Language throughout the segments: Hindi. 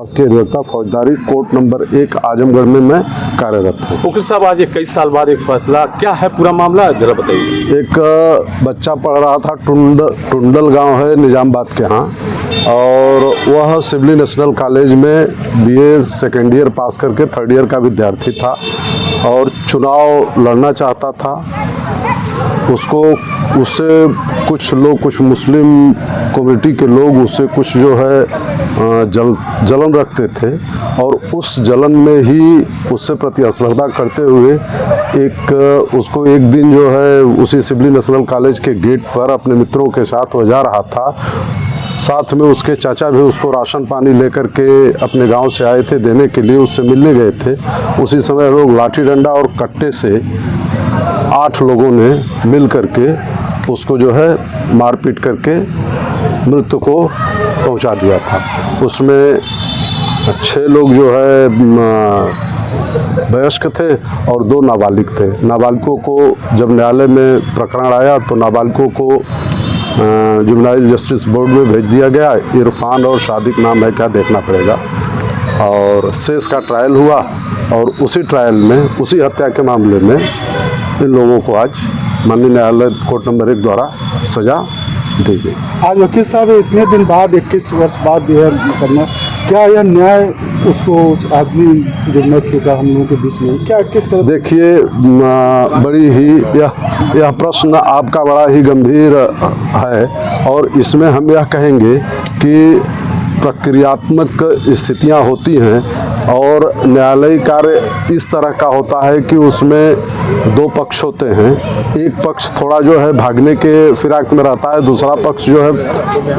शासकीय अधिवक्ता फौजदारी कोर्ट नंबर 1 आजमगढ़ में मैं कार्यरत हूँ। वकील साहब, आज 21 साल बाद एक फैसला, क्या है पूरा मामला जरा बताइए। एक बच्चा पढ़ रहा था, टुंडल गांव है निजामाबाद के यहाँ, और वह सिवली नेशनल कॉलेज में बीए सेकेंड ईयर पास करके थर्ड ईयर का विद्यार्थी था और चुनाव लड़ना चाहता था। उससे कुछ मुस्लिम कम्युनिटी के लोग उससे कुछ जो है जलन रखते थे, और उस जलन में ही उससे प्रतिस्पर्धा करते हुए उसको एक दिन जो है उसी सिवली नेशनल कॉलेज के गेट पर अपने मित्रों के साथ वह जा रहा था। साथ में उसके चाचा भी उसको राशन पानी लेकर के अपने गांव से आए थे देने के लिए, उससे मिलने गए थे। उसी समय लोग लाठी डंडा और कट्टे से 8 लोगों ने मिल करके उसको जो है मारपीट करके मृत्यु को पहुंचा दिया था। उसमें 6 लोग जो है वयस्क थे और 2 नाबालिग थे। नाबालिगों को जब न्यायालय में प्रकरण आया तो नाबालिगों को जुवेनाइल जस्टिस बोर्ड में भेज दिया गया। इरफान और सादिक नाम है, क्या देखना पड़ेगा। और शेष का ट्रायल हुआ और उसी ट्रायल में, उसी हत्या के मामले में इन लोगों को आज माननीय न्यायालय कोर्ट नंबर 1 द्वारा सजा दी गई। आज वकील साहब इतने दिन बाद 21 वर्ष बाद यह करना, क्या यह न्याय उसको उस आदमी जो मर चुका हम लोगों के बीच में, क्या किस तरह? देखिए, बड़ी ही यह प्रश्न आपका बड़ा ही गंभीर है, और इसमें हम यह कहेंगे कि प्रक्रियात्मक स्थितियां होती हैं और न्यायालयी कार्य इस तरह का होता है कि उसमें 2 पक्ष होते हैं। एक पक्ष थोड़ा जो है भागने के फिराक में रहता है, दूसरा पक्ष जो है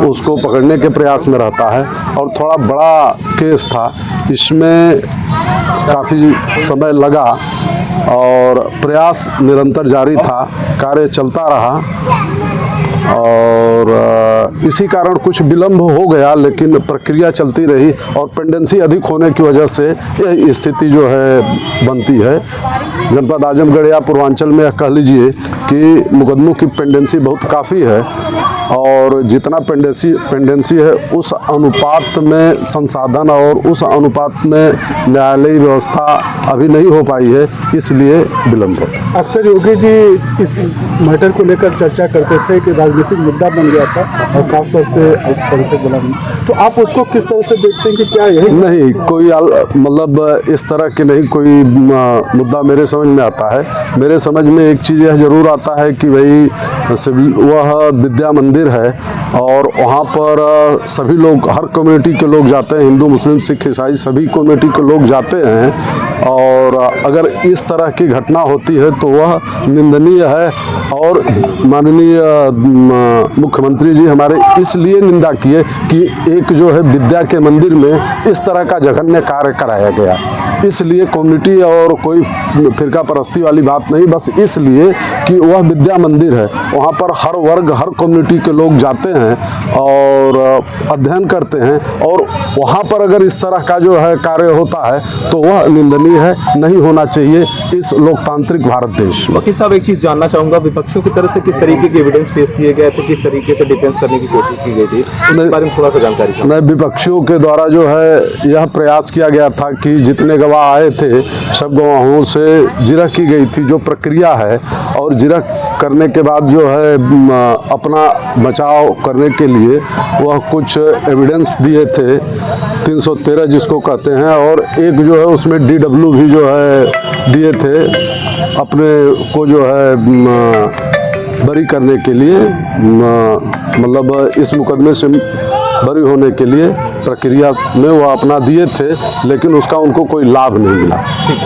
उसको पकड़ने के प्रयास में रहता है। और थोड़ा बड़ा केस था, इसमें काफ़ी समय लगा और प्रयास निरंतर जारी था, कार्य चलता रहा और इसी कारण कुछ विलम्ब हो गया, लेकिन प्रक्रिया चलती रही और पेंडेंसी अधिक होने की वजह से यह स्थिति जो है बनती है। जनपद आजमगढ़ या पूर्वांचल में कह लीजिए कि मुकदमों की पेंडेंसी बहुत काफ़ी है, और जितना पेंडेंसी है उस अनुपात में संसाधन और उस अनुपात में न्यायालयी व्यवस्था अभी नहीं हो पाई है, इसलिए विलम्ब हो। अक्सर योगी जी इस मैटर को लेकर चर्चा करते थे कि राजनीतिक मुद्दा बन गया था और खासतौर से अल्पसंख्यक बना, तो आप उसको किस तरह से देखते हैं कि क्या यही नहीं, कोई मतलब इस तरह के नहीं कोई मुद्दा मेरे समझ में आता है। मेरे समझ में एक चीज़ यह जरूर आता है कि भाई वह विद्या मंदिर है और वहाँ पर सभी लोग, हर कम्युनिटी के लोग जाते हैं, हिंदू मुस्लिम सिख ईसाई सभी कम्युनिटी के लोग जाते हैं, और अगर इस तरह की घटना होती है तो वह निंदनीय है। और माननीय मुख्यमंत्री जी हमारे इसलिए निंदा किए कि एक जो है विद्या के मंदिर में इस तरह का जघन्य कार्य कराया गया, इसलिए कम्युनिटी और कोई फिरका परस्ती वाली बात नहीं, बस इसलिए कि वह विद्या मंदिर है, वहाँ पर हर वर्ग हर कम्युनिटी के लोग जाते हैं और अध्ययन करते हैं, और वहाँ पर अगर इस तरह का जो है कार्य होता है तो वह निंदनीय है, नहीं होना चाहिए इस लोकतांत्रिक भारत देश में। वकील साहब, एक चीज़ जानना चाहूँगा, विपक्षों की तरफ से किस तरीके के एविडेंस पेश किए गए थे, किस तरीके से डिफेंस करने की कोशिश की गई थी, इस बारे में थोड़ा सा जानकारी चाहिए। नहीं, विपक्षियों के द्वारा जो है यह प्रयास किया गया था कि जितने गवाह आए थे सब गवाहों से जिरह की गई थी, जो प्रक्रिया है, और जिरह करने के बाद जो है अपना बचाव करने के लिए वह कुछ एविडेंस दिए थे, 313 जिसको कहते हैं, और एक जो है उसमें DW भी जो है दिए थे अपने को जो है बरी करने के लिए, मतलब इस मुकदमे से बरी होने के लिए प्रक्रिया में वो अपना दिए थे, लेकिन उसका उनको कोई लाभ नहीं मिला।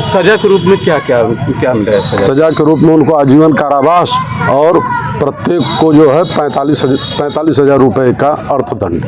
सजा के रूप में क्या मिल रहा है? सजा के रूप में उनको आजीवन कारावास और प्रत्येक को जो है 45,000 रुपये का अर्थदंड।